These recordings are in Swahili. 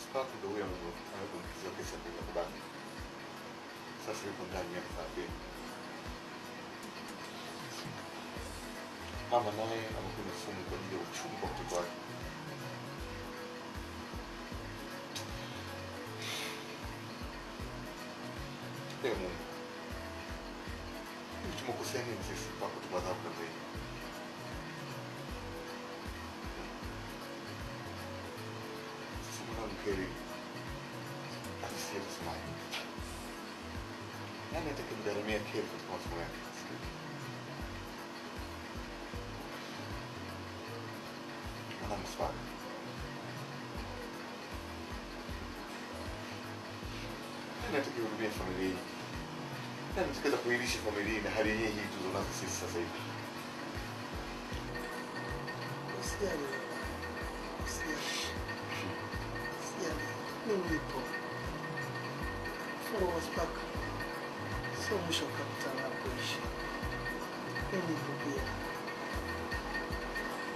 Spark ndio huyo anayekumkizia pesa kwa kubaki. Sasa yuko ndani ya kafiri. Mama naye amekuwa mfumo kwa ajili ya uchumi kwa mtoto wake. Mungu. Tumekosea nini sisi kwa kutumadhabu kama hii? Sisi mwana mkeri akisikia tusimame. Nani atakimgaramia keri katika masomo yake? Mwana mswaka. Nani atakihudumia familia hii? Nani atakaweza kuilisha familia na hali hii tulizonazo sisi sasa hivi? Usijali. Mimi nipo. Fungo Spark. Sio mwisho kabisa na kuishi. Mimi nipo pia.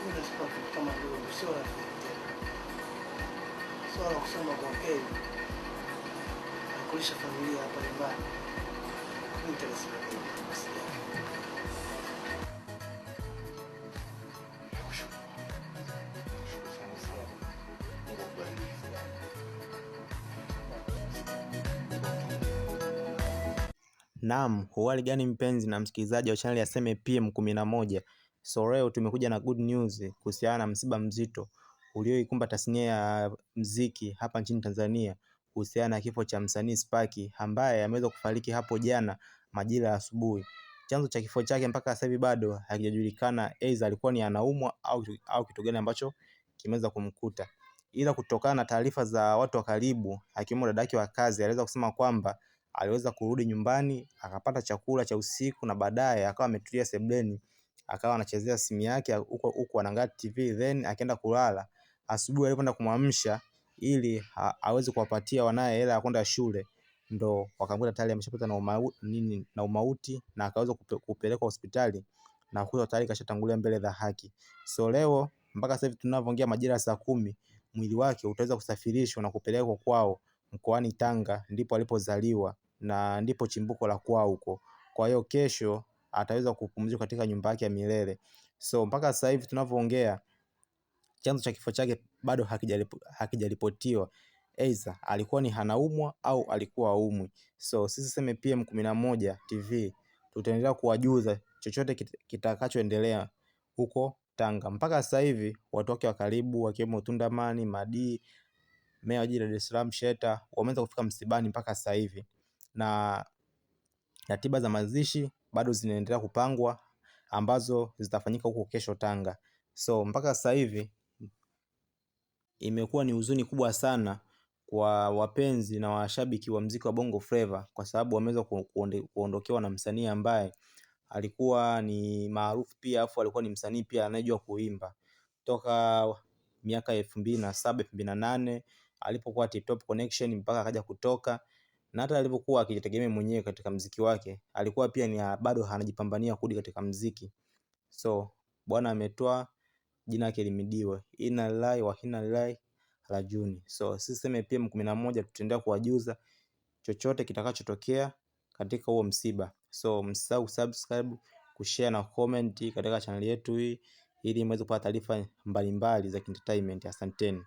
Mimi Spark kama ndio sio rafiki tena. Swala kusema kwa kweli. Kulisha familia hapa nyumbani. Mimi nitasema Naam, huwali gani mpenzi na msikilizaji wa channel ya Seme PM11. So leo tumekuja na good news kuhusiana na msiba mzito ulioikumba tasnia ya muziki hapa nchini Tanzania kuhusiana na kifo cha msanii Spark ambaye ameweza kufariki hapo jana majira ya asubuhi. Chanzo cha kifo chake mpaka sasa hivi bado hakijajulikana, aidha alikuwa ni anaumwa au kitu gani ambacho kimeweza kumkuta. Ila kutokana na taarifa za watu wa karibu, akiwemo dadake wa kazi, aliweza kusema kwamba aliweza kurudi nyumbani, akapata chakula cha usiku na baadaye akawa ametulia sebuleni, akawa anachezea simu yake huko anaangalia TV, then akaenda kulala. Asubuhi alipoenda kumwamsha ili aweze kuwapatia wanae hela ya kwenda shule, ndo wakamkuta tayari ameshapata na umauti na akaweza kupelekwa hospitali na kuwa tayari kashatangulia mbele za haki. So leo mpaka sasa hivi tunavyoongea majira ya saa 10, mwili wake utaweza kusafirishwa na kupelekwa kwao mkoani Tanga, ndipo alipozaliwa na ndipo chimbuko la kwao huko. Kwa hiyo kesho ataweza kupumzika katika nyumba yake ya milele. So mpaka sasa hivi tunavyoongea chanzo cha kifo chake bado hakijaripotiwa. Aidha alikuwa ni anaumwa au alikuwa haumwi. So sisi Seme PM11 TV tutaendelea kuwajuza chochote kitakachoendelea huko Tanga. Mpaka sasa hivi watu wake wa karibu wakiwemo Tundamani, Madi, Meya wa jiji la Dar es Salaam Sheta wameanza kufika msibani mpaka sasa hivi, na ratiba za mazishi bado zinaendelea kupangwa ambazo zitafanyika huko kesho Tanga. So mpaka sasa hivi imekuwa ni huzuni kubwa sana kwa wapenzi na washabiki wa muziki wa Bongo Flava, kwa sababu wameweza kuondokewa na msanii ambaye alikuwa ni maarufu pia, afu alikuwa ni msanii pia anayejua kuimba toka miaka 2007 2008 alipokuwa Tip Top Connection mpaka akaja kutoka, na hata alipokuwa akijitegemea mwenyewe katika muziki wake alikuwa pia ni bado anajipambania kurudi katika muziki. So bwana ametoa, jina lake limidiwe, inna lillahi wa inna ilaihi rajiun. So sisi Seme PM11 tutaendelea kuwajuza chochote kitakachotokea katika huo msiba. So msisahau subscribe, kushare na comment katika channel yetu hii ili mweze kupata taarifa mbalimbali za entertainment. Asanteni.